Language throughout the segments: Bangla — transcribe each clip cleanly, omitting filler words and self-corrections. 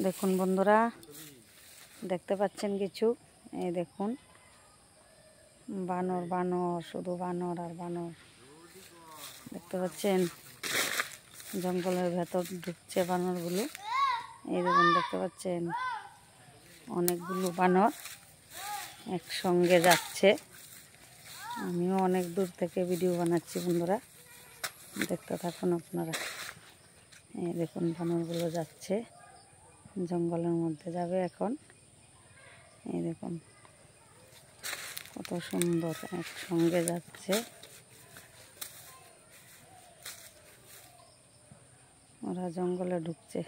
দেখুন বন্ধুরা, দেখতে পাচ্ছেন কিছু? এই দেখুন, বানর বানর, শুধু বানর আর বানর। দেখতে পাচ্ছেন জঙ্গলের ভেতর ঢুকছে বানরগুলো। এই দেখুন, দেখতে পাচ্ছেন অনেকগুলো বানর একসঙ্গে যাচ্ছে। আমিও অনেক দূর থেকে ভিডিও বানাচ্ছি বন্ধুরা, দেখতে থাকুন আপনারা। এই দেখুন বানরগুলো যাচ্ছে, জঙ্গলের মধ্যে যাবে এখন। এই দেখুন কত সুন্দর একসঙ্গে যাচ্ছে। ওরা জঙ্গলে ঢুকছে।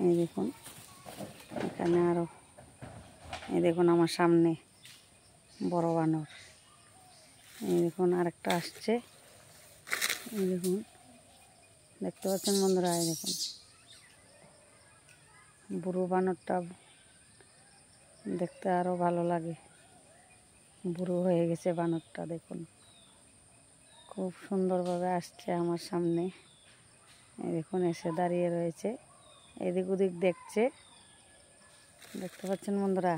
এই দেখুন এখানে আরো, এই দেখুন আমার সামনে বড় বানর। এই দেখুন আরেকটা আসছে। এই দেখুন, দেখতে পাচ্ছেন বন্ধুরা? এই দেখুন বুড়ো বানরটা দেখতে আরো ভালো লাগে, বুড়ো হয়ে গেছে বানরটা। দেখুন খুব সুন্দরভাবে আসছে আমার সামনে। এই দেখুন এসে দাঁড়িয়ে রয়েছে, এদিক ওদিক দেখছে। দেখতে পাচ্ছেন বন্ধুরা?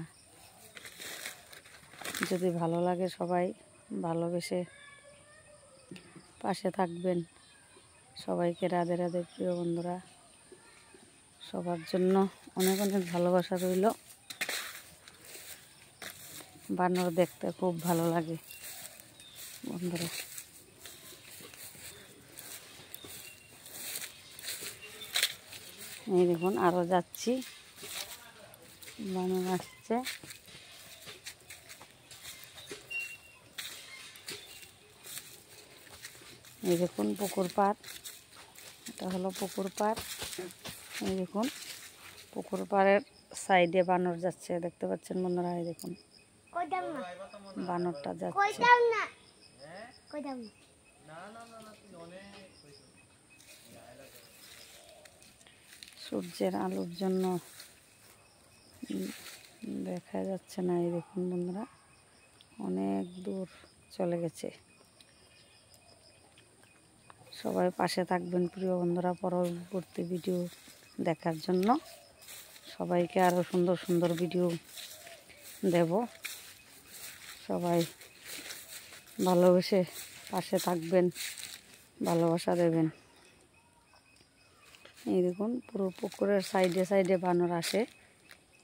যদি ভালো লাগে সবাই ভালোবেসে পাশে থাকবেন। সবাইকে রাধে রাধে প্রিয় বন্ধুরা, সবার জন্য অনেক অনেক ভালোবাসা রইল। বানর দেখতে খুব ভালো লাগে বন্ধুরা। এই দেখুন আরো যাচ্ছি, বানর আসছে। এই দেখুন পুকুর পাড়, এটা হলো পুকুর পাড়। এই দেখুন পুকুর পাড়ের সাইডে বানর যাচ্ছে, দেখতে পাচ্ছেন বন্ধুরা? এই দেখুন বানরটা যাচ্ছে। সূর্যের আলোর জন্য দেখা যাচ্ছে না। এই দেখুন বন্ধুরা, অনেক দূর চলে গেছে। সবাই পাশে থাকবেন প্রিয় বন্ধুরা, পরবর্তী ভিডিও দেখার জন্য। সবাইকে আরো সুন্দর সুন্দর ভিডিও দেব। সবাই ভালোবেসে পাশে থাকবেন, ভালোবাসা দেবেন। এই দেখুন পুরো পুকুরের সাইডে সাইডে বানর আসে,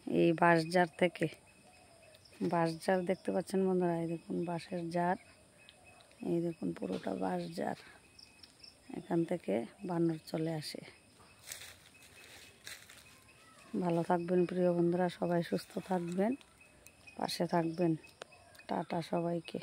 এই বাঁশঝাড় থেকে। বাঁশঝাড় দেখতে পাচ্ছেন বন্ধুরা? এই দেখুন বাঁশের ঝাড়, এই দেখুন পুরোটা বাঁশঝাড়। এখান থেকে বানর চলে আসে। ভালো থাকবেন প্রিয় বন্ধুরা, সবাই সুস্থ থাকবেন, পাশে থাকবেন। টাটা সবাইকে।